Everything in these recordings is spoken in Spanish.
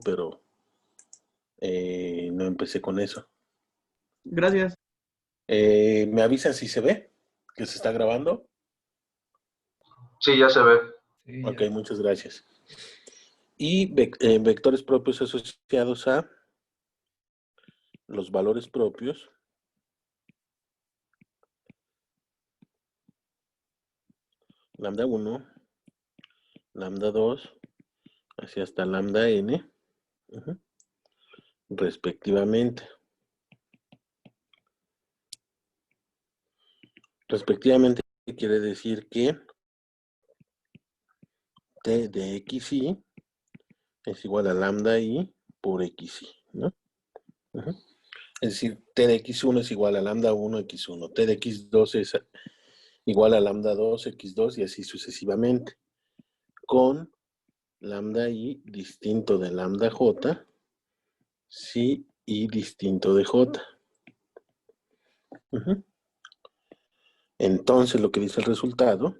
pero no empecé con eso. Gracias. ¿Me avisan si se ve? ¿Que se está grabando? Sí, ya se ve. Sí, Ok, ya. muchas gracias. Y vectores propios asociados a los valores propios lambda 1, lambda 2, así hasta lambda n, respectivamente. Respectivamente quiere decir que t de xi es igual a lambda i por xi, ¿no? Es decir, t de x1 es igual a lambda 1 x1, t de x2 es igual a lambda 2 x2 y así sucesivamente, con lambda i distinto de lambda j, si i distinto de j. Entonces, lo que dice el resultado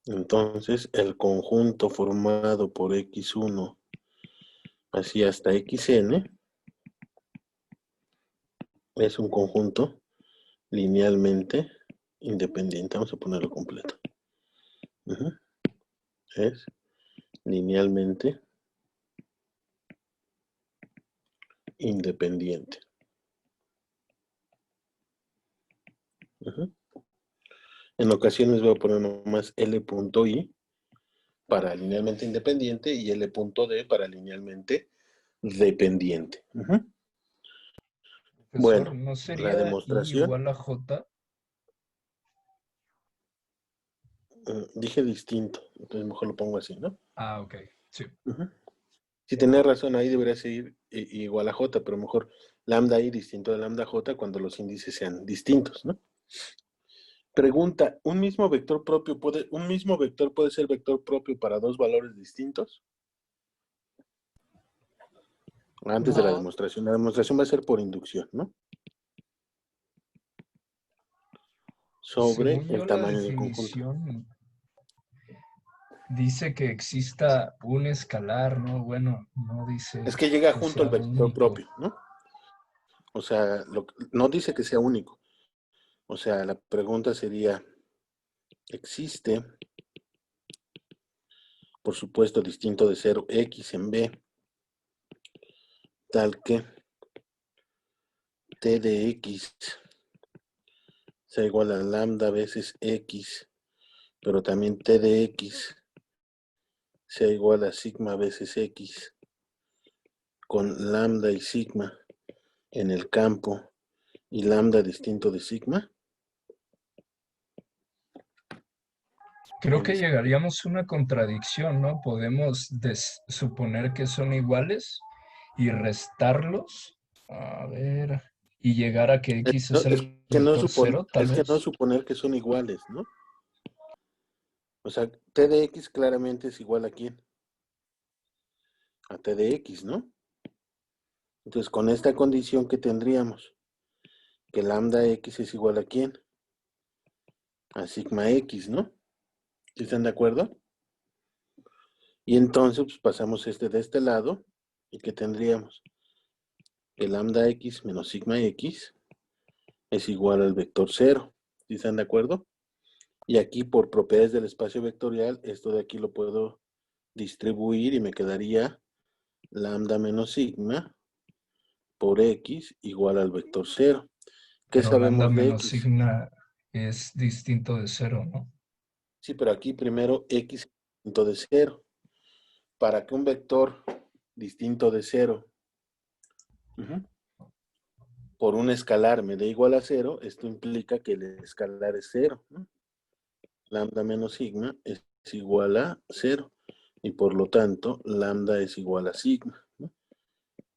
entonces el conjunto formado por x1 así hasta xn es un conjunto linealmente independiente. Vamos a ponerlo completo. Es linealmente independiente. En ocasiones voy a poner nomás L.I para linealmente independiente y L.D para linealmente dependiente. Profesor, Bueno, ¿no la sería I demostración, igual a J? dije distinto, entonces mejor lo pongo así, ¿no? Ah, ok, sí. Si tenés razón, ahí debería ser igual a J, pero mejor lambda I distinto de lambda J cuando los índices sean distintos, ¿no? Pregunta, ¿un mismo vector puede ser vector propio para dos valores distintos? Antes de la demostración va a ser por inducción, ¿no? Sobre Según yo, el la tamaño del conjunto. definición dice que exista un escalar, ¿no? Bueno, no dice Es que llega que junto al sea vector único. propio, ¿no? O sea, no dice que sea único. O sea, la pregunta sería, ¿existe, por supuesto, distinto de 0, x en b, tal que t de x sea igual a lambda veces x, pero también t de x sea igual a sigma veces x, con lambda y sigma en el campo y lambda distinto de sigma? Creo que llegaríamos a una contradicción, ¿no? Podemos suponer que son iguales y restarlos, a ver, y llegar a que X es Es el que no vector cero, tal vez. suponer que son iguales, ¿no? O sea, t de x claramente es igual a quién? A t de x, ¿no? Entonces, con esta condición que tendríamos, que lambda x es igual a quién? A sigma x, ¿no? ¿Sí están de acuerdo? Y entonces, pues pasamos de este lado, y que tendríamos que lambda x menos sigma x es igual al vector 0. ¿Sí están de acuerdo? Y aquí, por propiedades del espacio vectorial, esto de aquí lo puedo distribuir y me quedaría lambda menos sigma por x igual al vector 0. ¿Qué Pero lambda sabemos de menos x? sigma es distinto de cero, ¿no? Sí, pero aquí primero x distinto de 0. Para que un vector distinto de 0 por un escalar me dé igual a 0, esto implica que el escalar es 0, ¿no? Lambda menos sigma es igual a 0 y por lo tanto lambda es igual a sigma, ¿no?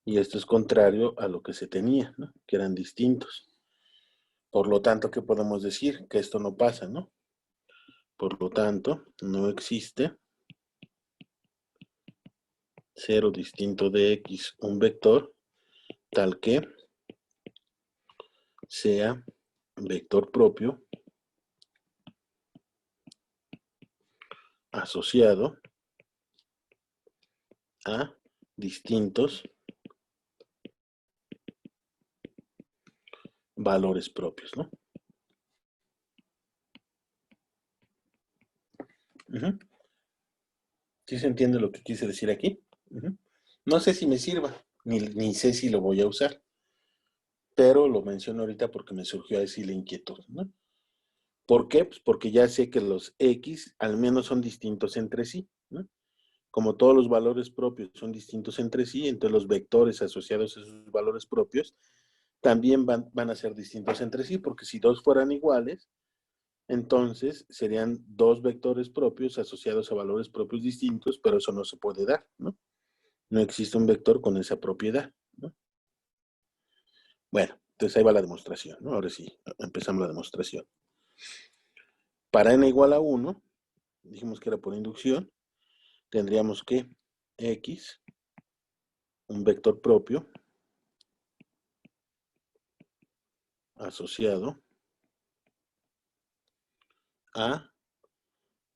Y esto es contrario a lo que se tenía, ¿no? Que eran distintos. Por lo tanto, ¿qué podemos decir? Que esto no pasa, ¿no? Por lo tanto, no existe 0 distinto de x, un vector, tal que sea vector propio asociado a distintos valores propios, ¿no? ¿Sí se entiende lo que quise decir aquí? No sé si me sirva, ni sé si lo voy a usar, pero lo menciono ahorita porque me surgió así la inquietud, ¿no? ¿Por qué? Pues porque ya sé que los X al menos son distintos entre sí, ¿no? Como todos los valores propios son distintos entre sí, entonces los vectores asociados a esos valores propios también van a ser distintos entre sí, porque si dos fueran iguales, entonces serían dos vectores propios asociados a valores propios distintos, pero eso no se puede dar, ¿no? No existe un vector con esa propiedad, ¿no? Bueno, entonces ahí va la demostración, ¿no? Ahora sí, empezamos la demostración. Para n igual a 1, dijimos que era por inducción, tendríamos que x, un vector propio, asociado a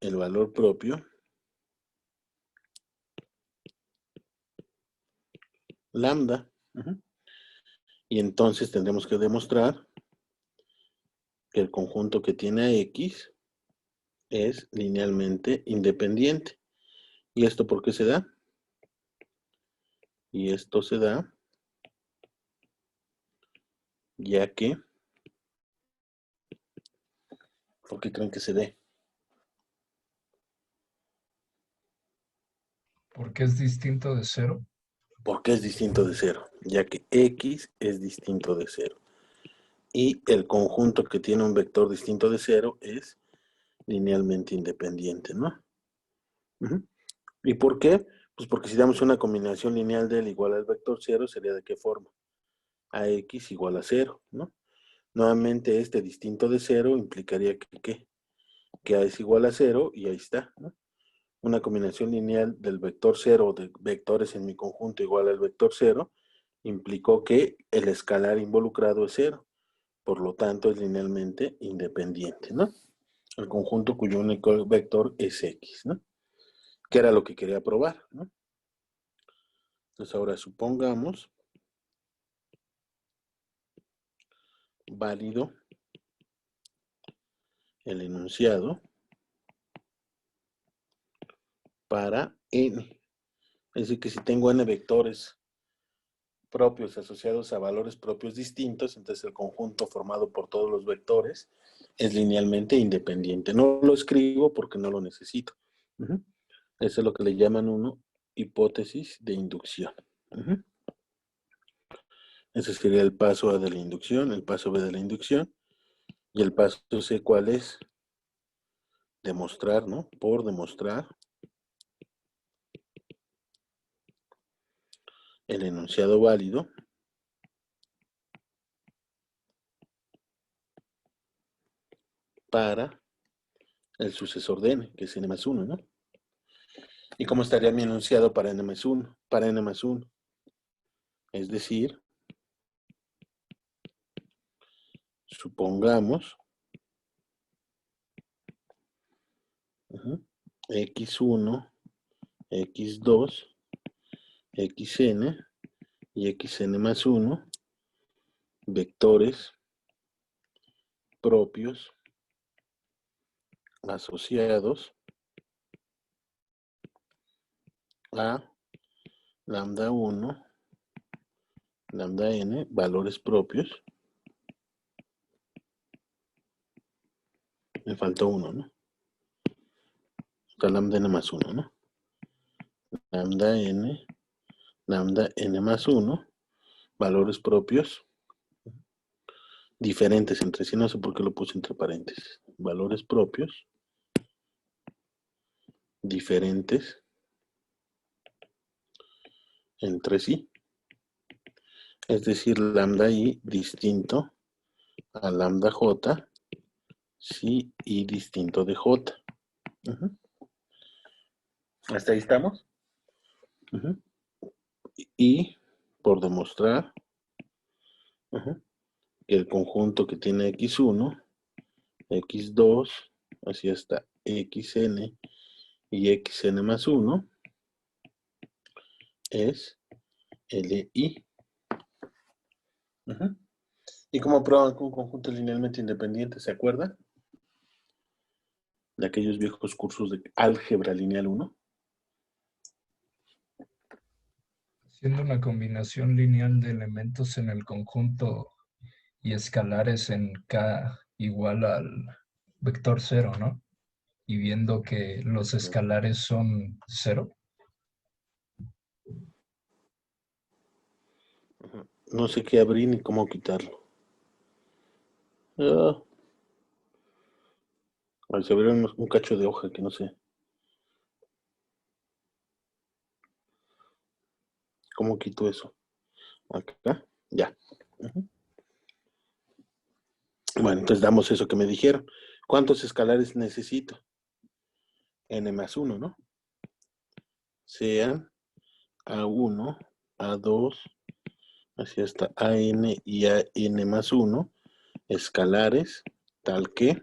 el valor propio lambda. Y entonces tendremos que demostrar que el conjunto que tiene a x es linealmente independiente. ¿Y esto por qué se da? Y esto se da ya que, ¿por qué creen que se dé? Porque es distinto de 0. Porque es distinto de 0, ya que x es distinto de 0. Y el conjunto que tiene un vector distinto de 0 es linealmente independiente, ¿no? ¿Y por qué? Pues porque si damos una combinación lineal de él igual al vector 0, sería ¿de qué forma? Ax igual a 0, ¿no? Nuevamente este distinto de 0 implicaría que A es igual a 0 y ahí está, ¿no? Una combinación lineal del vector 0 de vectores en mi conjunto igual al vector 0 implicó que el escalar involucrado es 0. Por lo tanto, es linealmente independiente, ¿no? El conjunto cuyo único vector es X, ¿no? Que era lo que quería probar, ¿no? Entonces ahora supongamos válido el enunciado para n. Es decir, que si tengo n vectores propios asociados a valores propios distintos, entonces el conjunto formado por todos los vectores es linealmente independiente. No lo escribo porque no lo necesito. Eso es lo que le llaman uno hipótesis de inducción. Ese sería el paso A de la inducción, el paso B de la inducción, y el paso C, ¿cuál es? Demostrar, ¿no? Por demostrar el enunciado válido para el sucesor de n, que es n más 1, ¿no? ¿Y cómo estaría mi enunciado para n más 1? Para n más 1. Es decir, supongamos x1, x2, xn y xn más 1, vectores propios asociados a lambda 1, lambda n, valores propios. Me faltó uno, ¿no? Está lambda n más 1, ¿no? Lambda n más 1, valores propios diferentes entre sí, no sé por qué lo puse entre paréntesis. Valores propios diferentes entre sí. Es decir, lambda i distinto a lambda j si i distinto de j. ¿Hasta ahí estamos? Y por demostrar que el conjunto que tiene x1, x2, así hasta xn y xn más 1 es LI. ¿Y cómo prueban con conjuntos linealmente independientes? ¿Se acuerdan? De aquellos viejos cursos de álgebra lineal 1. Haciendo una combinación lineal de elementos en el conjunto y escalares en K igual al vector 0, ¿no? Y viendo que los escalares son 0. No sé qué abrir ni cómo quitarlo. Ah. Ay, se abrió un cacho de hoja que no sé. ¿Cómo quito eso? Acá, ya. Bueno, entonces damos eso que me dijeron. ¿Cuántos escalares necesito? N más 1, ¿no? Sean A1, A2, así hasta AN y AN más 1, escalares, tal que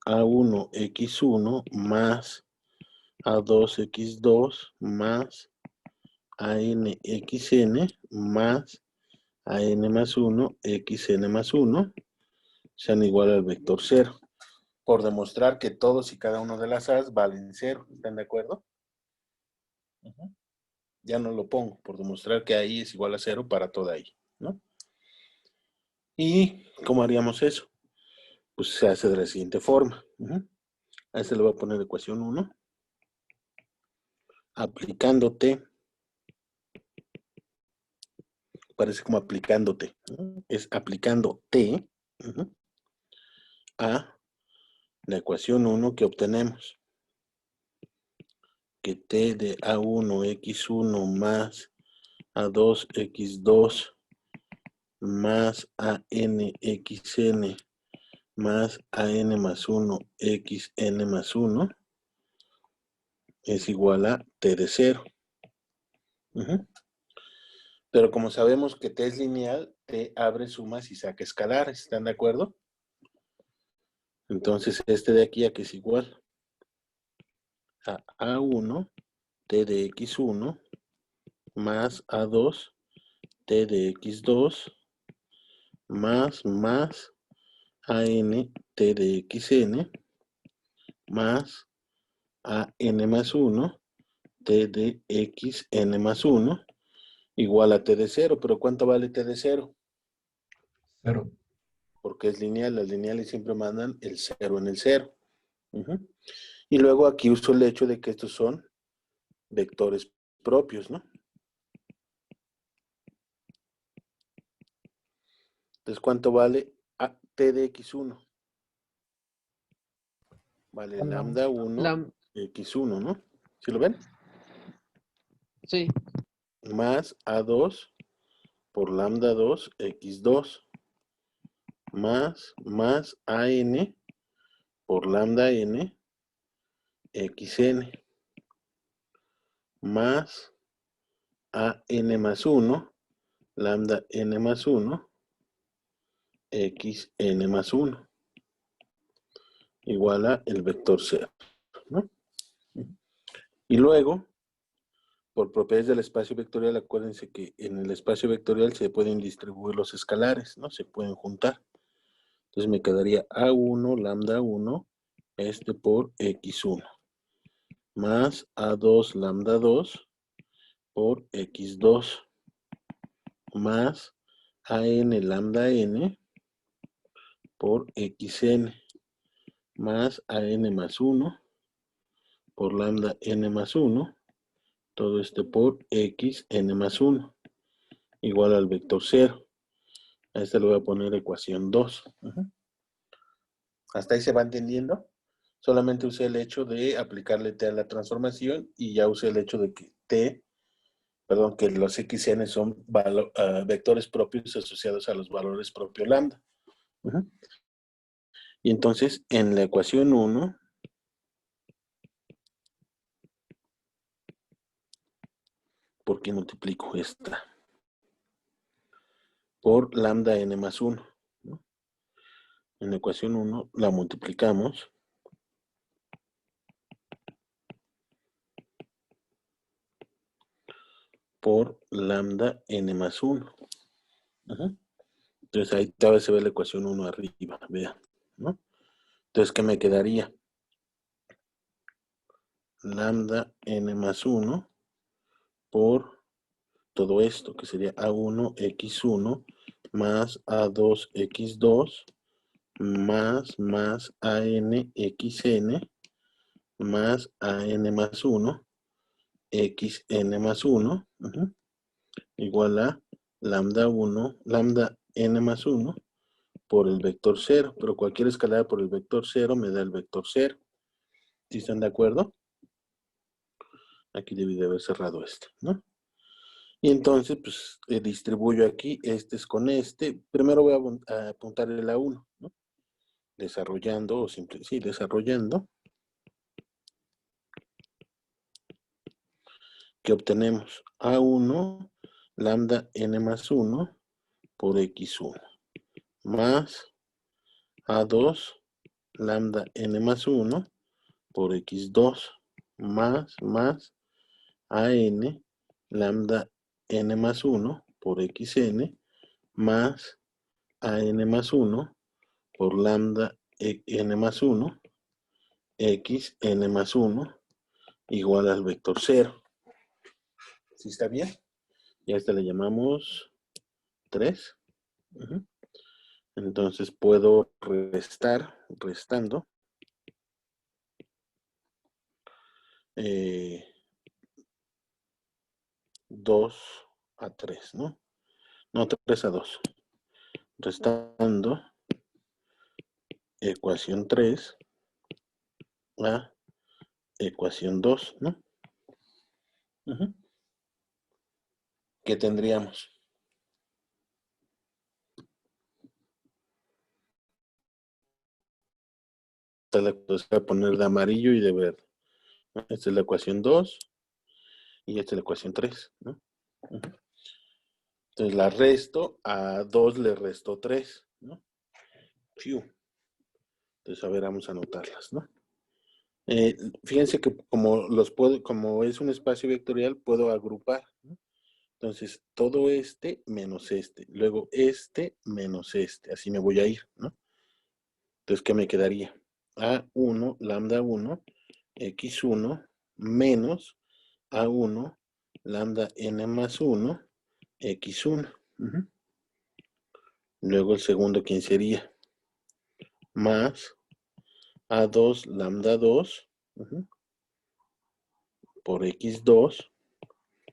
A1x1 más A2x2 más ANXN más AN más 1, XN más 1, sean igual al vector 0. Por demostrar que todos y cada uno de las A's valen 0. ¿Están de acuerdo? Ya no lo pongo, por demostrar que ahí es igual a 0 para toda I, ¿no? ¿Y cómo haríamos eso? Pues se hace de la siguiente forma. A este le voy a poner ecuación 1. Aplicando T. Parece como aplicándote, ¿no? Es aplicando T a la ecuación 1 que obtenemos. Que T de A1x1 más A2x2 más ANXN más AN más 1 XN más 1 es igual a T de 0. Pero como sabemos que T es lineal, T abre sumas y saca escalares. ¿Están de acuerdo? Entonces este de aquí a que es igual a A1 T de X1 más A2 T de X2 más AN T de XN más AN más 1 T de XN más 1 igual a T de 0. ¿Pero cuánto vale T de 0? 0. Porque es lineal. Las lineales siempre mandan el 0 en el 0. Y luego aquí uso el hecho de que estos son vectores propios, ¿no? Entonces, ¿cuánto vale T de X1? Vale lambda 1 X1, ¿no? ¿Sí lo ven? Sí. Más A2 por lambda 2 X2 más AN por lambda N XN más AN más 1 lambda N más 1 XN más 1 igual a el vector 0, ¿no? Y luego, por propiedades del espacio vectorial, acuérdense que en el espacio vectorial se pueden distribuir los escalares, ¿no? Se pueden juntar. Entonces me quedaría A1 lambda 1 por X1 más A2 lambda 2 por X2 más AN lambda N por XN más AN más 1 por lambda N más 1, todo esto por XN más 1, igual al vector 0. A este le voy a poner ecuación 2. ¿Hasta ahí se va entendiendo? Solamente usé el hecho de aplicarle T a la transformación y ya usé el hecho de que que los XN son vectores propios asociados a los valores propios lambda. Y entonces, en la ecuación 1, ¿por qué multiplico esta? Por lambda n más 1. ¿No? En la ecuación 1 la multiplicamos por lambda n más 1. Entonces ahí todavía se ve la ecuación 1 arriba, vean, ¿no? Entonces, ¿qué me quedaría? Lambda n más 1 por todo esto, que sería A1 x1 más A2 x2 más AN xn más AN más 1 xn más 1 igual a lambda n más 1 por el vector 0, pero cualquier escalada por el vector 0 me da el vector 0. ¿Sí están de acuerdo? Aquí debí de haber cerrado este, ¿no? Y entonces, pues, distribuyo aquí, este es con este. Primero voy a apuntar el A1, ¿no? Desarrollando, o simple, sí, desarrollando. ¿Qué obtenemos? A1 lambda n más 1 por x1 más A2 lambda n más 1 por x2 más AN lambda n más 1 por xn más AN más 1 por lambda n más 1 xn más 1 igual al vector 0. ¿Sí está bien? Y a este le llamamos 3. Entonces puedo restando 2 a 3, ¿no? No, 3 a 2. Restando ecuación 3 a ecuación 2, ¿no? ¿Qué tendríamos? Voy a poner de amarillo y de verde. Esta es la ecuación 2 y esta es la ecuación 3, ¿no? Entonces la resto, a 2 le resto 3, ¿no? Entonces, a ver, vamos a anotarlas, ¿no? Fíjense que como es un espacio vectorial, puedo agrupar, ¿no? Entonces, todo este menos este, luego este menos este, así me voy a ir, ¿no? Entonces, ¿qué me quedaría? A1, lambda 1, x1, menos A1, lambda n más 1, x1. Luego el segundo, ¿quién sería? Más A2, lambda 2, por x2,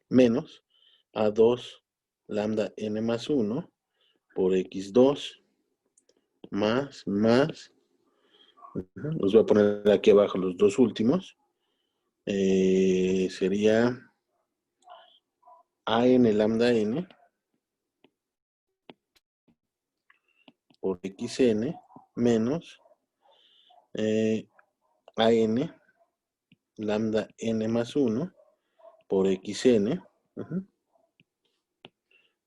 menos A2, lambda n más 1, por x2, más, los voy a poner aquí abajo los dos últimos, sería AN lambda n por xn menos AN lambda n más 1 por xn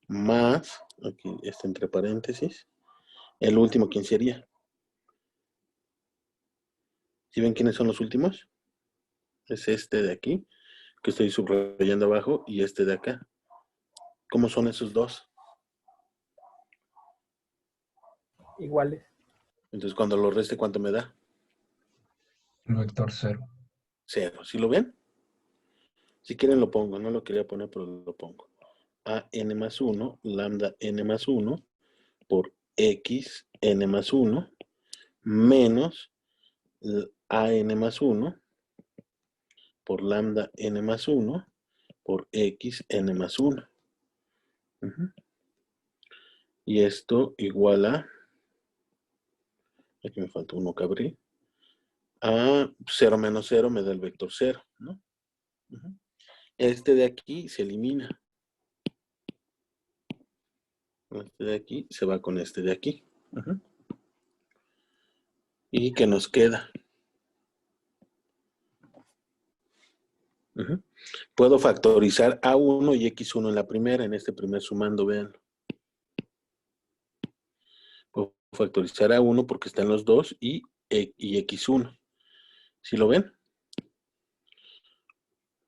más, aquí está entre paréntesis, el último, ¿quién sería? ¿Sí ven quiénes son los últimos? Es este de aquí, que estoy subrayando abajo, y este de acá. ¿Cómo son esos dos? Iguales. Entonces, cuando lo reste, ¿cuánto me da? El vector 0. 0. ¿Sí lo ven? Si quieren lo pongo, no lo quería poner, pero lo pongo. A n más 1, lambda n más 1, por x n más 1, menos a n más 1, por lambda n más 1, por x n más 1. Y esto igual a, aquí me falta uno que abrí, a 0 menos 0 me da el vector 0, ¿no? Este de aquí se elimina. Este de aquí se va con este de aquí. ¿Y qué nos queda? Puedo factorizar A1 y X1 en la primera, en este primer sumando, vean. Puedo factorizar A1 porque están los dos y X1. ¿Sí lo ven?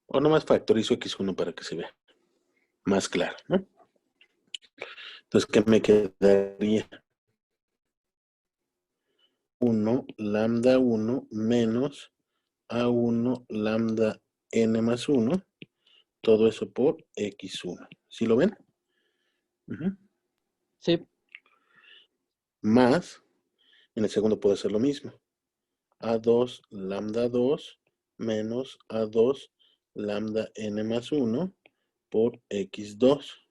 O nomás factorizo X1 para que se vea. más claro, ¿no? Entonces, ¿qué me quedaría? 1 lambda 1 menos A1 lambda n más 1, todo eso por x1. ¿Sí lo ven? Sí. Más, en el segundo puede ser lo mismo. A2 lambda 2 menos A2 lambda n más 1 por x2.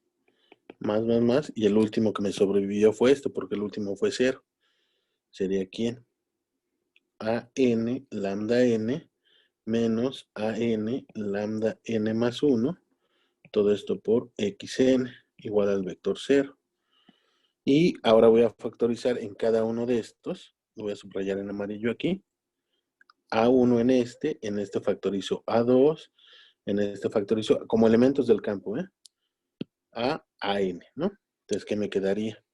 Más, y el último que me sobrevivió fue este, porque el último fue 0. ¿Sería quién? AN lambda n menos AN lambda n más 1, todo esto por xn igual al vector 0. Y ahora voy a factorizar en cada uno de estos, lo voy a subrayar en amarillo aquí, A1 en este factorizo A2, en este factorizo, como elementos del campo, a AN, ¿no? Entonces, ¿qué me quedaría?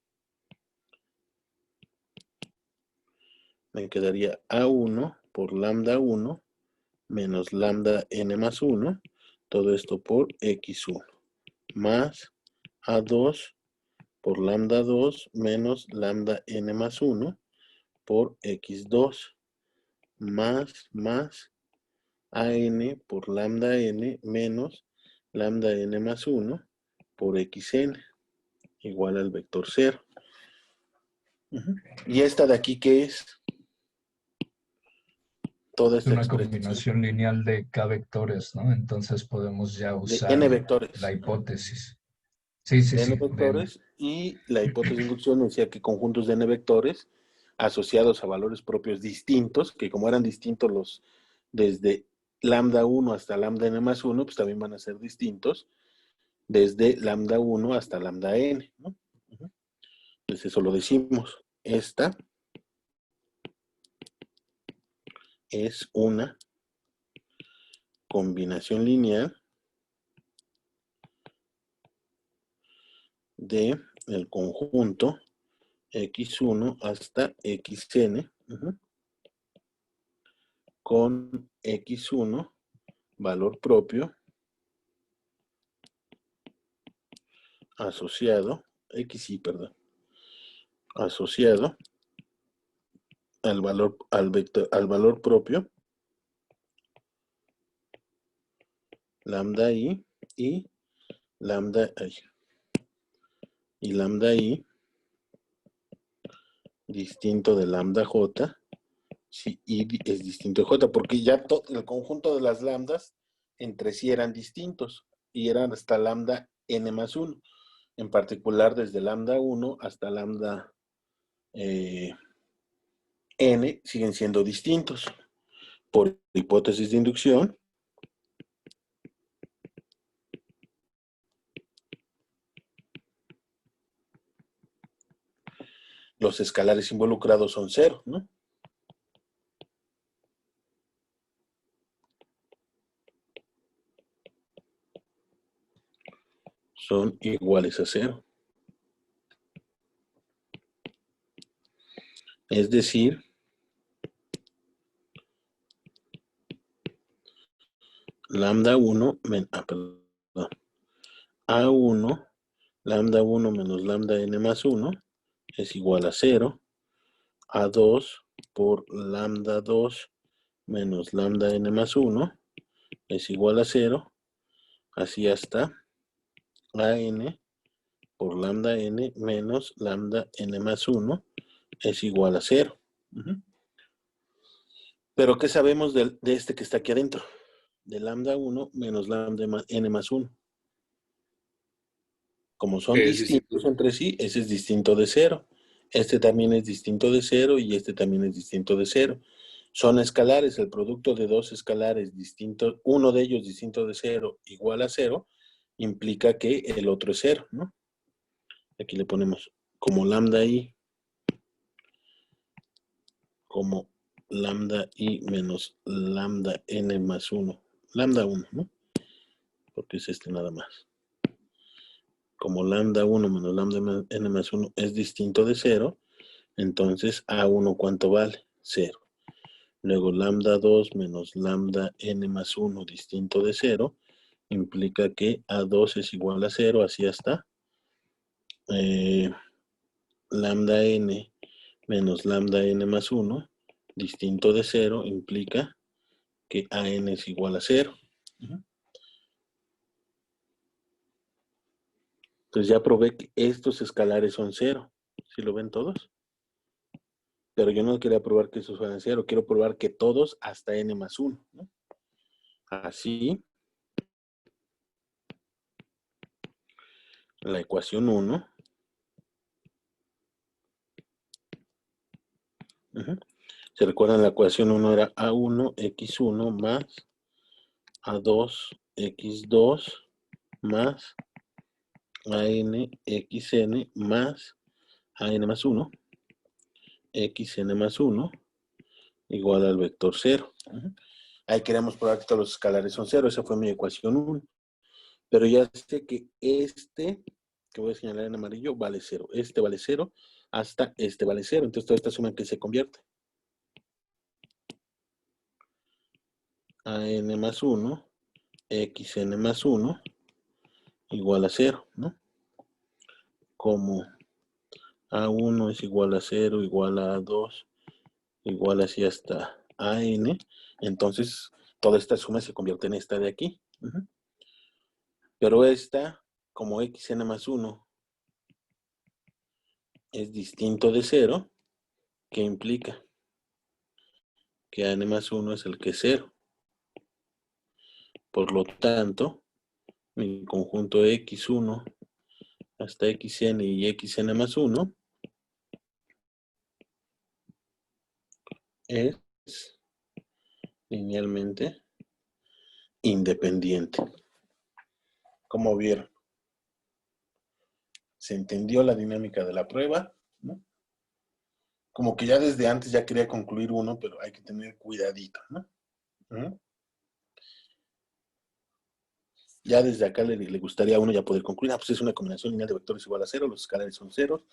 Me quedaría A1 por lambda 1 menos lambda n más 1, todo esto por x1, más A2 por lambda 2 menos lambda n más 1 por x2, más AN por lambda n menos lambda n más 1 por xn igual al vector 0. ¿Y esta de aquí qué es? Toda Es esta una expresión combinación lineal de k vectores, ¿no? Entonces podemos ya de usar n vectores. la hipótesis. Sí, sí, De n sí, de n. vectores, y la hipótesis de inducción decía que conjuntos de n vectores asociados a valores propios distintos, que como eran distintos los desde lambda 1 hasta lambda n más 1, pues también van a ser distintos desde lambda 1 hasta lambda n, ¿no? Entonces eso lo decimos. Esta es una combinación lineal de el conjunto x1 hasta xn con x1 valor propio asociado, asociado al valor, al valor propio lambda i y lambda i distinto de lambda j, si i es distinto de j, porque ya el conjunto de las lambdas entre sí eran distintos y eran hasta lambda n más 1, en particular desde lambda 1 hasta lambda n siguen siendo distintos. Por hipótesis de inducción, los escalares involucrados son 0, ¿no? Son iguales a 0. Es decir, lambda 1, A1, lambda 1 menos lambda n más 1 es igual a 0. A2 por lambda 2 menos lambda n más 1 es igual a 0. Así hasta AN por lambda n menos lambda n más 1 es igual a 0. Pero ¿qué sabemos de este que está aquí adentro? De lambda 1 menos lambda n más 1. Como son distintos entre sí, ese es distinto de 0. Este también es distinto de 0 y este también es distinto de 0. Son escalares, el producto de dos escalares distintos, uno de ellos distinto de 0 igual a 0, implica que el otro es 0, ¿no? Aquí le ponemos como lambda i menos lambda n más 1. Lambda 1, ¿no? Porque es este nada más. Como lambda 1 menos lambda n más 1 es distinto de 0, entonces A1 ¿cuánto vale? 0. Luego lambda 2 menos lambda n más 1 distinto de 0 implica que A2 es igual a 0, así está. Lambda n menos lambda n más 1, distinto de 0, implica que AN es igual a 0. Entonces ya probé que estos escalares son 0. ¿Sí lo ven todos? Pero yo no quería probar que estos fueran 0. Quiero probar que todos hasta n más 1. ¿No? Así, la ecuación 1. ¿Se recuerdan? La ecuación 1 era A1, X1 más A2, X2 más AN, XN más AN más 1, XN más 1, igual al vector 0. Ahí queremos probar que todos los escalares son 0. Esa fue mi ecuación 1. Pero ya sé que este, que voy a señalar en amarillo, vale 0. Este vale 0 hasta este vale 0. Entonces toda esta suma en que se convierte. AN más 1, XN más 1, igual a 0, ¿no? Como A1 es igual a 0, igual a A2, igual así hasta AN, entonces toda esta suma se convierte en esta de aquí. Pero esta, como XN más 1 es distinto de 0, ¿qué implica? Que AN más 1 es el que es 0. Por lo tanto, mi conjunto X1 hasta XN y XN más 1 es linealmente independiente. ¿Cómo vieron? ¿Se entendió la dinámica de la prueba? ¿No? Como que ya desde antes ya quería concluir uno, pero hay que tener cuidadito, ¿no? Ya desde acá le gustaría a uno ya poder concluir, pues es una combinación lineal de vectores igual a 0, los escalares son ceros,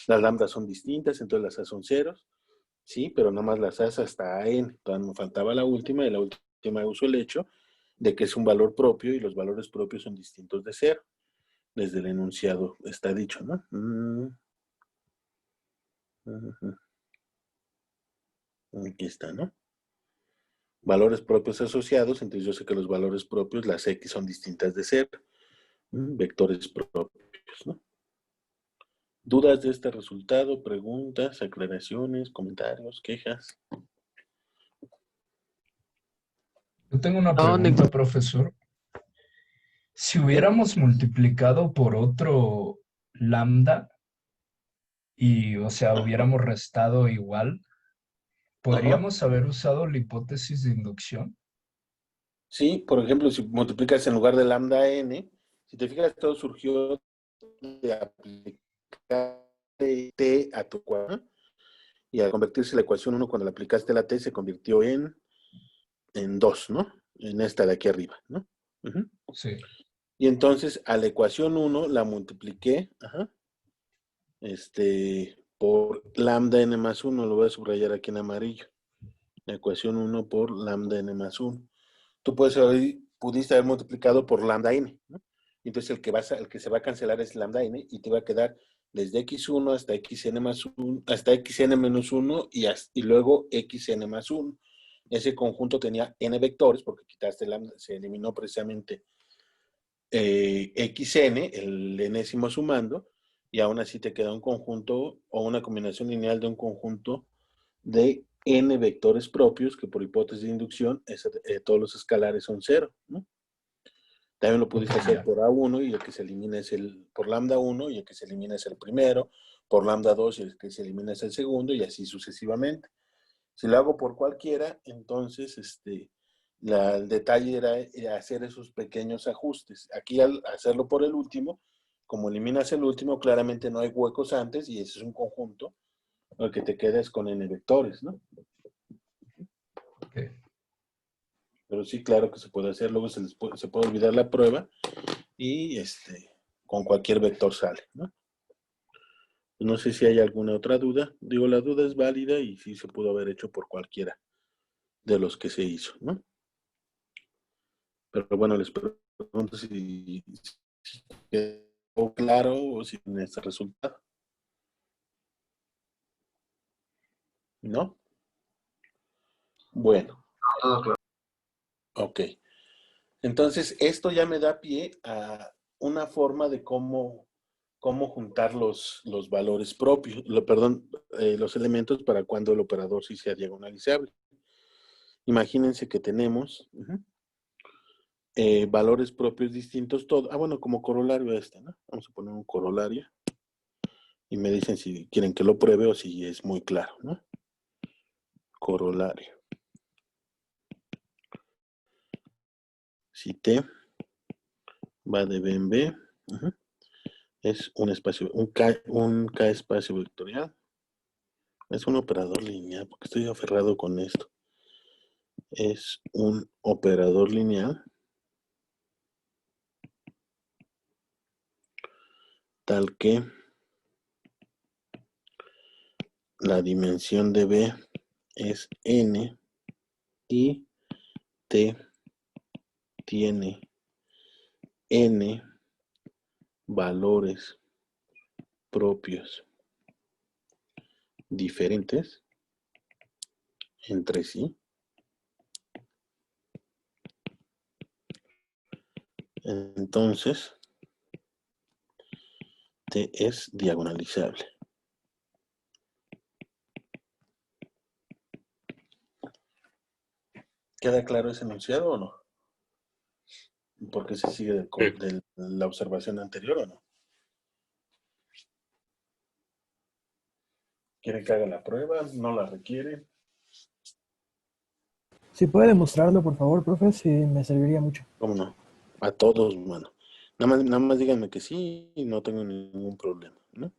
las lambdas son distintas, entonces las A son ceros, sí, pero nada más las A hasta AN, todavía me faltaba la última, y la última uso el hecho de que es un valor propio y los valores propios son distintos de 0. Desde el enunciado está dicho, ¿no? Aquí está, ¿no? Valores propios asociados, entonces yo sé que los valores propios, las X son distintas de 0. Vectores propios, ¿no? ¿Dudas de este resultado? ¿Preguntas? ¿Aclaraciones? ¿Comentarios? ¿Quejas? Yo tengo una No, pregunta, profesor. Si hubiéramos multiplicado por otro lambda y, o sea, hubiéramos restado igual, ¿podríamos haber usado la hipótesis de inducción? Sí, por ejemplo, si multiplicas en lugar de lambda n, si te fijas, todo surgió de aplicar t a tu cuadrado, y al convertirse la ecuación 1, cuando le aplicaste la t, se convirtió en 2, ¿no? En esta de aquí arriba, ¿no? Sí. Y entonces a la ecuación 1 la multipliqué, por lambda n más 1, lo voy a subrayar aquí en amarillo. La ecuación 1 por lambda n más 1. Tú pudiste haber multiplicado por lambda n, ¿no? Entonces el que se va a cancelar es lambda n y te va a quedar desde x1 hasta xn más 1, hasta xn menos 1 y luego xn más 1. Ese conjunto tenía n vectores porque quitaste lambda, se eliminó precisamente xn, el enésimo sumando, y aún así te queda un conjunto o una combinación lineal de un conjunto de n vectores propios, que por hipótesis de inducción todos los escalares son 0, ¿no? También lo pudiste hacer por A1 y el que se elimina es por lambda 1 y el que se elimina es el primero, por lambda 2 y el que se elimina es el segundo y así sucesivamente. Si lo hago por cualquiera, entonces el detalle era hacer esos pequeños ajustes. Aquí al hacerlo por el último, como eliminas el último, claramente no hay huecos antes y ese es un conjunto. Lo que te queda es con n vectores, ¿no? Okay. Pero sí, claro que se puede hacer. Luego se puede olvidar la prueba y con cualquier vector sale, ¿no? No sé si hay alguna otra duda. Digo, la duda es válida y sí se pudo haber hecho por cualquiera de los que se hizo, ¿no? Pero bueno, les pregunto si quedó claro o si tiene este resultado. ¿No? Bueno, Todo claro. ok. Entonces, esto ya me da pie a una forma de cómo juntar los valores propios, los elementos para cuando el operador sí sea diagonalizable. Imagínense que tenemos valores propios distintos, bueno, como corolario a ¿no? Vamos a poner un corolario y me dicen si quieren que lo pruebe o si es muy claro, ¿no? Corolario. Si T va de B en B, es un espacio, un K espacio vectorial. Es un operador lineal, porque estoy aferrado con esto. Es un operador lineal tal que la dimensión de B es n y T tiene n valores propios diferentes entre sí. Entonces, T es diagonalizable. ¿Queda claro ese enunciado o no? ¿Porque se sigue de la observación anterior o no? ¿Quieren que haga la prueba? ¿No la requiere? Si puede demostrarlo, por favor, profe, sí me serviría mucho. ¿Cómo no? A todos, mano. Nada más díganme que sí y no tengo ningún problema, ¿no?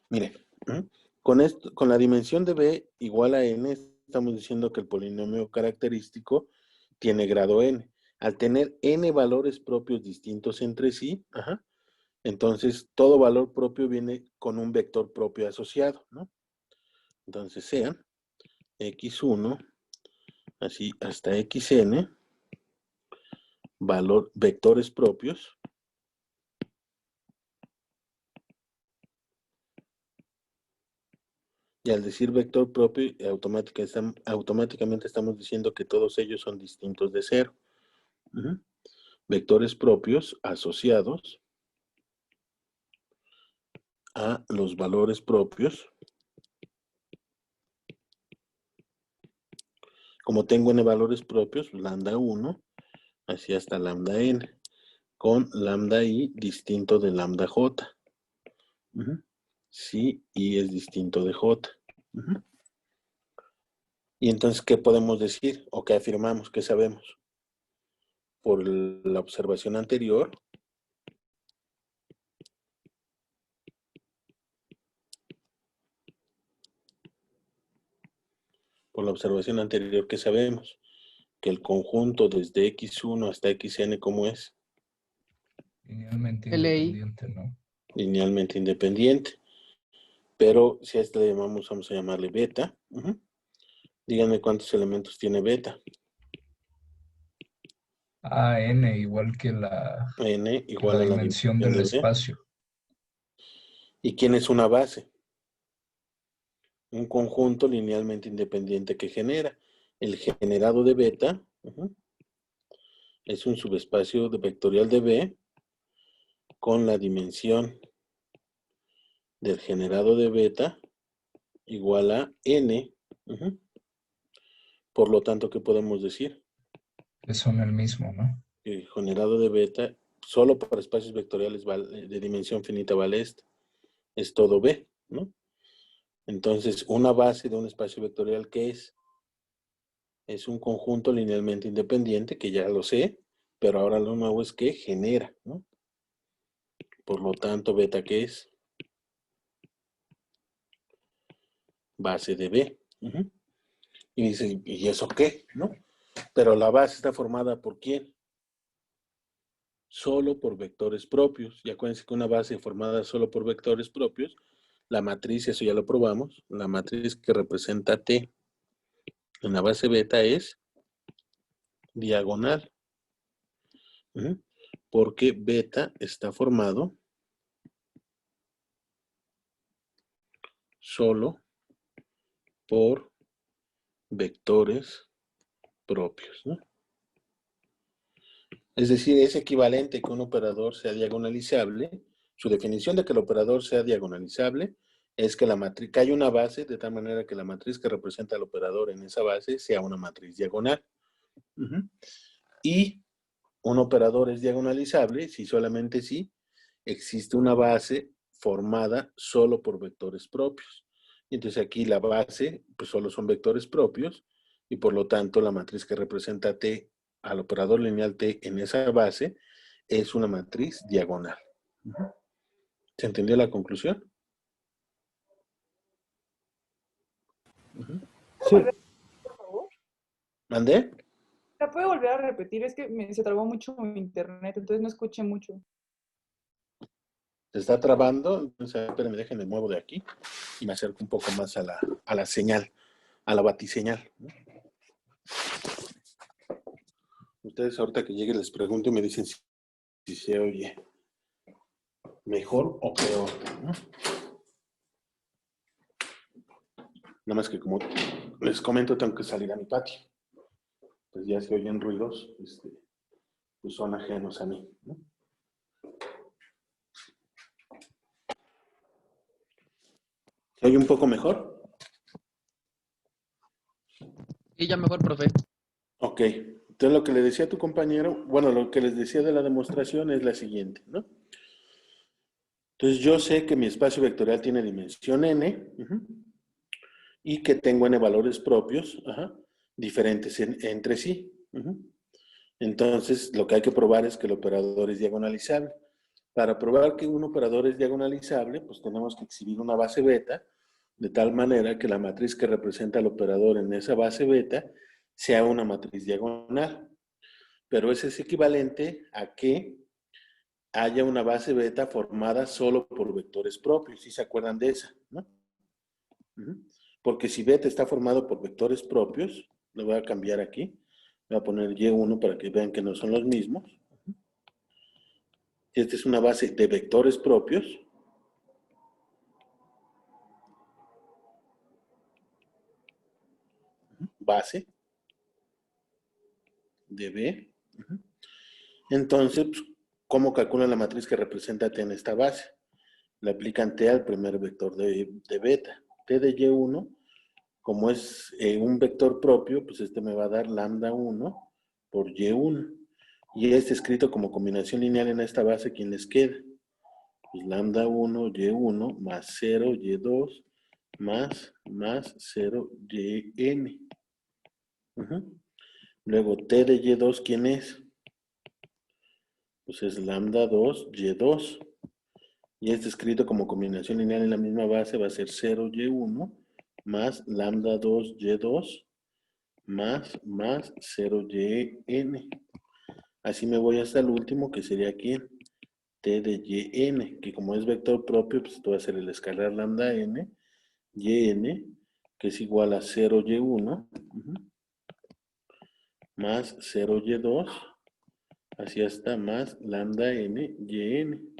Mire, con la dimensión de B igual a n, estamos diciendo que el polinomio característico tiene grado n. Al tener n valores propios distintos entre sí, entonces todo valor propio viene con un vector propio asociado, ¿no? Entonces sean x1, así hasta xn, vectores propios, y al decir vector propio, automáticamente estamos diciendo que todos ellos son distintos de cero. Vectores propios asociados a los valores propios. Como tengo n valores propios, lambda 1, así hasta lambda n, con lambda i distinto de lambda j. Si i es distinto de j. Y entonces, ¿qué podemos decir? ¿O qué afirmamos? ¿Qué sabemos? Por la observación anterior, ¿qué sabemos? Que el conjunto desde x1 hasta xn, ¿cómo es? Linealmente LI. independiente, ¿no? Linealmente independiente. Pero si a este le llamamos, vamos a llamarle beta. Díganme cuántos elementos tiene beta. N igual que la N igual a la dimensión del de B. espacio. ¿Y quién es una base? Un conjunto linealmente independiente que genera. El generado de beta es un subespacio vectorial de B con la dimensión del generado de beta igual a N. Por lo tanto, ¿qué podemos decir? Que son el mismo, ¿no? El generado de beta solo para espacios vectoriales de dimensión finita vale este. Es todo B, ¿no? Entonces, una base de un espacio vectorial, ¿qué es? Es un conjunto linealmente independiente, que ya lo sé, pero ahora lo nuevo es que genera, ¿no? Por lo tanto, beta, ¿qué es? Base de B. Y dice, ¿y eso qué? ¿No? Pero la base está formada ¿por quién? Solo por vectores propios. Y acuérdense que una base formada solo por vectores propios, la matriz, eso ya lo probamos, la matriz que representa T en la base beta es diagonal. Porque beta está formado solo por vectores propios, ¿no? Es decir, es equivalente que un operador sea diagonalizable. Su definición de que el operador sea diagonalizable es que la matriz, que hay una base de tal manera que la matriz que representa al operador en esa base sea una matriz diagonal. Y un operador es diagonalizable si solamente si existe una base formada solo por vectores propios. Y entonces aquí la base pues solo son vectores propios y por lo tanto la matriz que representa T al operador lineal T en esa base es una matriz diagonal. ¿Se entendió la conclusión? Sí. Por favor. ¿Mandé? ¿La puede volver a repetir? Es que se trabó mucho mi internet, entonces no escuché mucho. ¿Se está trabando? Entonces, espérenme, déjenme muevo de aquí y me acerco un poco más a la señal, a la batiseñal, ¿no? Ustedes ahorita que llegue les pregunto y me dicen si se oye mejor o peor, ¿no? Nada más que como les comento, tengo que salir a mi patio. Pues ya se oyen ruidos, pues son ajenos a mí, ¿no? ¿Se oye un poco mejor? Sí, ya mejor, profe. Ok. Entonces lo que le decía a tu compañero, bueno, lo que les decía de la demostración es la siguiente, ¿no? Entonces yo sé que mi espacio vectorial tiene dimensión n, y que tengo n valores propios, diferentes entre sí. Entonces, lo que hay que probar es que el operador es diagonalizable. Para probar que un operador es diagonalizable, pues tenemos que exhibir una base beta, de tal manera que la matriz que representa al operador en esa base beta sea una matriz diagonal. Pero ese es equivalente a que haya una base beta formada solo por vectores propios, si se acuerdan de esa, ¿no? Porque si beta está formado por vectores propios, lo voy a cambiar aquí, voy a poner Y1 para que vean que no son los mismos. Esta es una base de vectores propios. Base de B. Entonces, pues, ¿cómo calculan la matriz que representa T en esta base? Le aplican T al primer vector de beta. T de Y1, como es un vector propio, pues este me va a dar lambda 1 por Y1. Y este escrito como combinación lineal en esta base, ¿quién les queda? Pues lambda 1, Y1, más 0, Y2, más 0, YN. Luego, T de Y2, ¿quién es? Pues es lambda 2, Y2. Y este escrito como combinación lineal en la misma base va a ser 0, Y1, más lambda 2, Y2, más 0, YN. Así me voy hasta el último, que sería ¿quién? T de Yn, que como es vector propio, pues esto va a ser el escalar lambda n, Yn, que es igual a 0y1, más 0y2, así hasta más lambda n, Yn.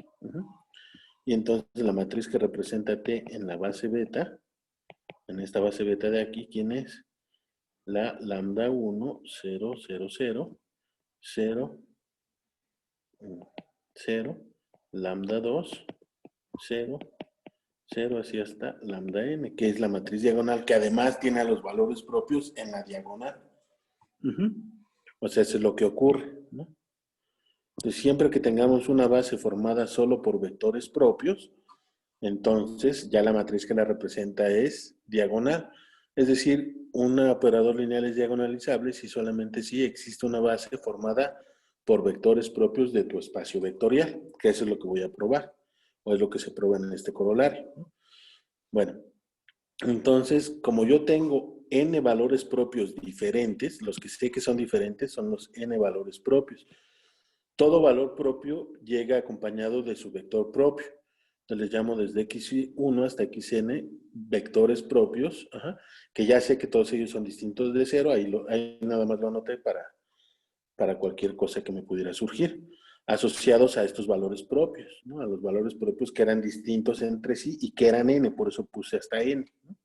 Y entonces la matriz que representa T en la base beta, en esta base beta de aquí, ¿quién es? La lambda 1, 0, 0, 0, 0, 0, lambda 2, 0, 0, así hasta lambda n, que es la matriz diagonal, que además tiene a los valores propios en la diagonal. O sea, eso es lo que ocurre, ¿no? Entonces, siempre que tengamos una base formada solo por vectores propios, entonces ya la matriz que la representa es diagonal. Es decir, un operador lineal es diagonalizable si solamente si existe una base formada por vectores propios de tu espacio vectorial, que eso es lo que voy a probar, o es lo que se prueba en este corolario, ¿no? Bueno, entonces, como yo tengo n valores propios diferentes, los que sé que son diferentes son los n valores propios. Todo valor propio llega acompañado de su vector propio. Entonces les llamo desde x1 hasta xn vectores propios, que ya sé que todos ellos son distintos de cero, ahí nada más lo anoté para cualquier cosa que me pudiera surgir, asociados a estos valores propios, ¿no? A los valores propios que eran distintos entre sí y que eran n, por eso puse hasta n, ¿no?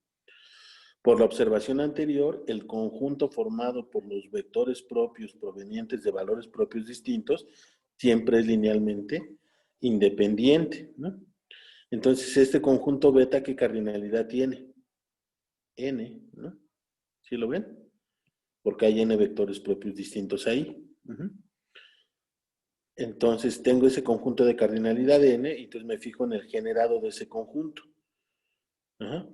Por la observación anterior, el conjunto formado por los vectores propios provenientes de valores propios distintos siempre es linealmente independiente, ¿no? Entonces, este conjunto beta, ¿qué cardinalidad tiene? N, ¿no? ¿Sí lo ven? Porque hay n vectores propios distintos ahí. Entonces, tengo ese conjunto de cardinalidad n, y entonces me fijo en el generado de ese conjunto.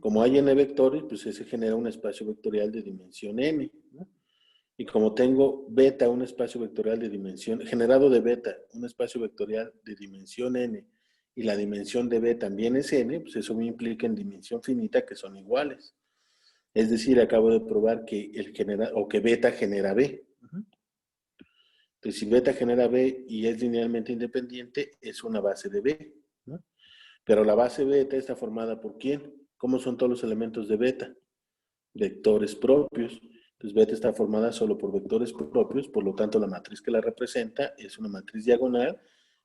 Como hay n vectores, pues se genera un espacio vectorial de dimensión n, ¿no? Y como tengo beta, un espacio vectorial de dimensión, generado de beta, un espacio vectorial de dimensión n, y la dimensión de b también es n, pues eso me implica en dimensión finita que son iguales. Es decir, acabo de probar que que beta genera b. Entonces, si beta genera b y es linealmente independiente, es una base de b, ¿no? Pero la base beta está formada ¿por quién? ¿Cómo son todos los elementos de beta? Vectores propios. Entonces, beta está formada solo por vectores propios, por lo tanto, la matriz que la representa es una matriz diagonal,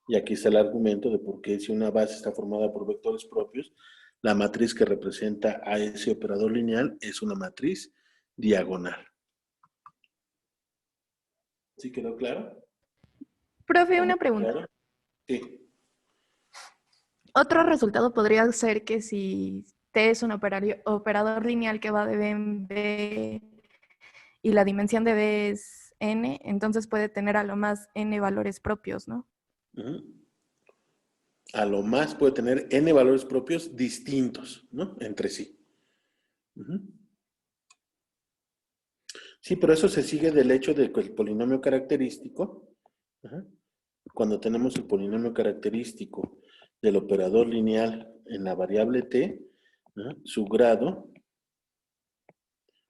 y aquí está el argumento de por qué si una base está formada por vectores propios, la matriz que representa a ese operador lineal es una matriz diagonal. ¿Sí quedó claro? Profe, una pregunta. ¿Claro? Sí. Otro resultado podría ser que si T es un operador lineal que va de B en B y la dimensión de B es n, entonces puede tener a lo más n valores propios, ¿no? A lo más puede tener n valores propios distintos, ¿no? Entre sí. Sí, pero eso se sigue del hecho de que el polinomio característico, cuando tenemos el polinomio característico del operador lineal en la variable t, su grado,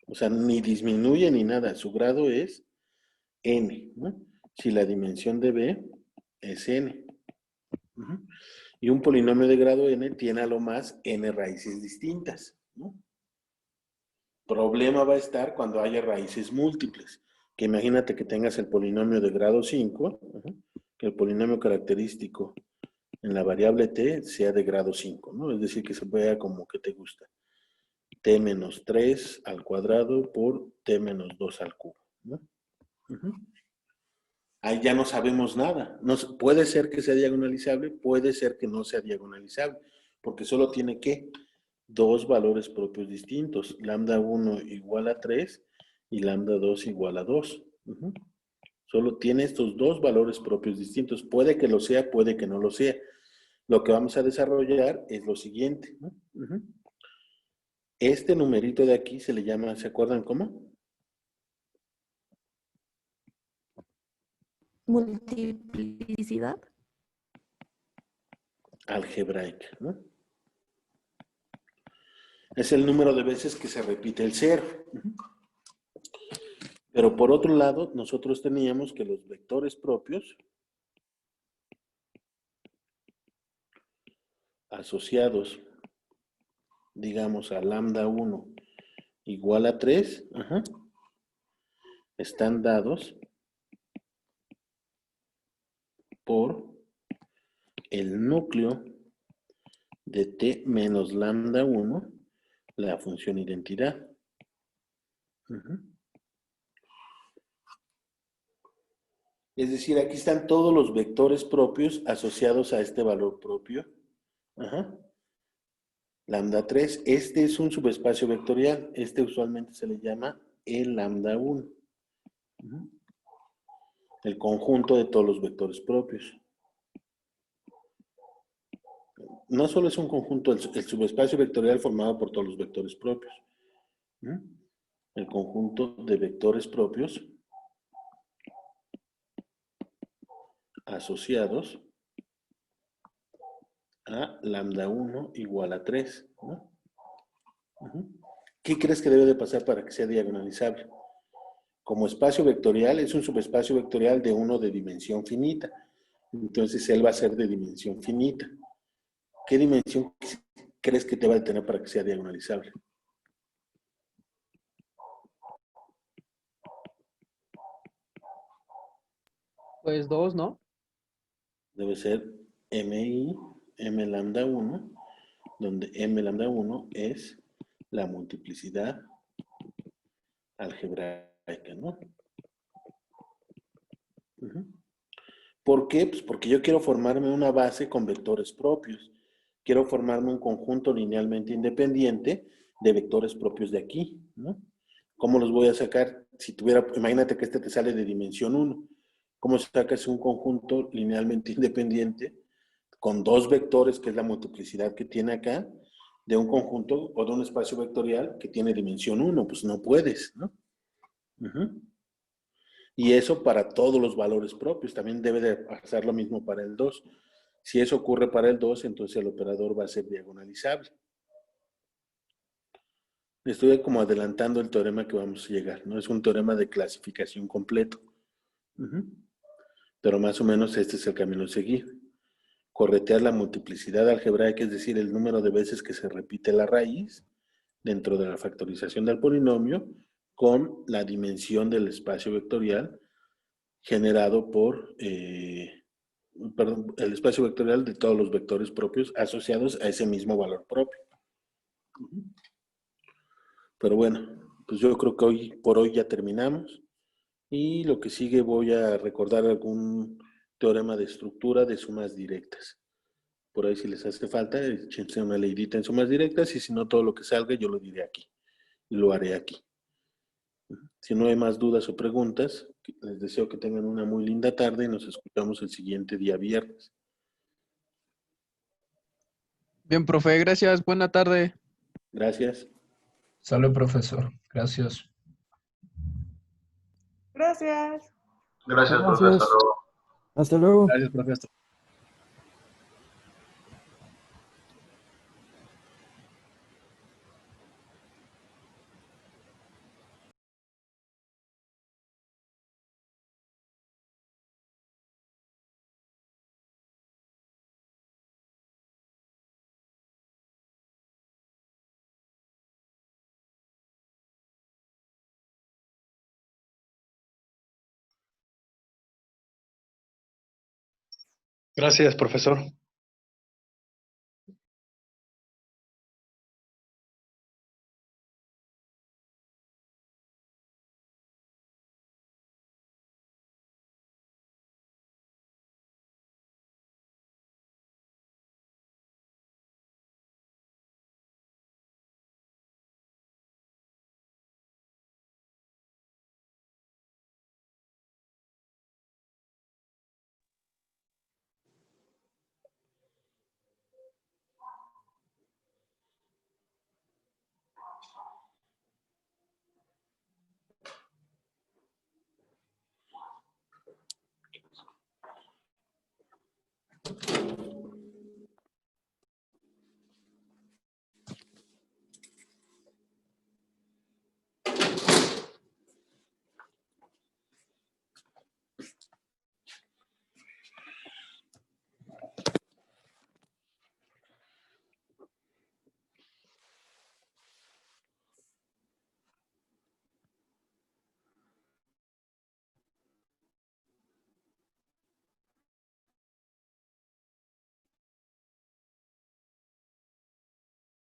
o sea, ni disminuye ni nada, su grado es n, ¿no? Si la dimensión de b es n. Y un polinomio de grado n tiene a lo más n raíces distintas, ¿no? Problema va a estar cuando haya raíces múltiples, que imagínate que tengas el polinomio de grado 5, que el polinomio característico en la variable t sea de grado 5, ¿no? Es decir, que se vea como que te gusta. T menos 3 al cuadrado por T menos 2 al cubo, ¿no? Ahí ya no sabemos nada. Puede ser que sea diagonalizable, puede ser que no sea diagonalizable, porque solo tiene que dos valores propios distintos, lambda 1 igual a 3 y lambda 2 igual a 2. Solo tiene estos dos valores propios distintos. Puede que lo sea, puede que no lo sea. Lo que vamos a desarrollar es lo siguiente, ¿no? Este numerito de aquí se le llama, ¿se acuerdan cómo? Multiplicidad. Algebraica, ¿no? Es el número de veces que se repite el cero. Pero por otro lado, nosotros teníamos que los vectores propios asociados, digamos, a lambda 1 igual a 3, están dados por el núcleo de t menos lambda 1, la función identidad. Es decir, aquí están todos los vectores propios asociados a este valor propio. Lambda 3, este es un subespacio vectorial. Este usualmente se le llama el lambda 1. El conjunto de todos los vectores propios. No solo es un conjunto, el subespacio vectorial formado por todos los vectores propios. El conjunto de vectores propios asociados a lambda 1 igual a 3, ¿no? ¿Qué crees que debe de pasar para que sea diagonalizable? Como espacio vectorial, es un subespacio vectorial de 1 de dimensión finita. Entonces, él va a ser de dimensión finita. ¿Qué dimensión crees que te va a tener para que sea diagonalizable? Pues 2, ¿no? Debe ser MI, M lambda 1, donde M lambda 1 es la multiplicidad algebraica, ¿no? Ujú. ¿Por qué? Pues porque yo quiero formarme una base con vectores propios. Quiero formarme un conjunto linealmente independiente de vectores propios de aquí, ¿no? ¿Cómo los voy a sacar? Si tuviera, imagínate que este te sale de dimensión 1. ¿Cómo sacas un conjunto linealmente independiente con dos vectores, que es la multiplicidad que tiene acá, de un conjunto o de un espacio vectorial que tiene dimensión 1? Pues no puedes, ¿no? Uh-huh. Y eso para todos los valores propios. También debe de pasar lo mismo para el 2. Si eso ocurre para el 2, entonces el operador va a ser diagonalizable. Estoy como adelantando el teorema que vamos a llegar, ¿no? Es un teorema de clasificación completo. Pero más o menos este es el camino a seguir. Corretear la multiplicidad algebraica, es decir, el número de veces que se repite la raíz dentro de la factorización del polinomio, con la dimensión del espacio vectorial generado por, el espacio vectorial de todos los vectores propios asociados a ese mismo valor propio. Pero bueno, pues yo creo que hoy por hoy ya terminamos. Y lo que sigue voy a recordar algún teorema de estructura de sumas directas. Por ahí si les hace falta, échense una leidita en sumas directas, y si no, todo lo que salga yo lo diré aquí. Y lo haré aquí. Si no hay más dudas o preguntas, les deseo que tengan una muy linda tarde y nos escuchamos el siguiente día viernes. Bien, profe, gracias. Buena tarde. Gracias. Sale, profesor. Gracias. Gracias. Gracias, profe. Hasta Gracias. luego. Hasta luego. Gracias, profe. Gracias, profesor.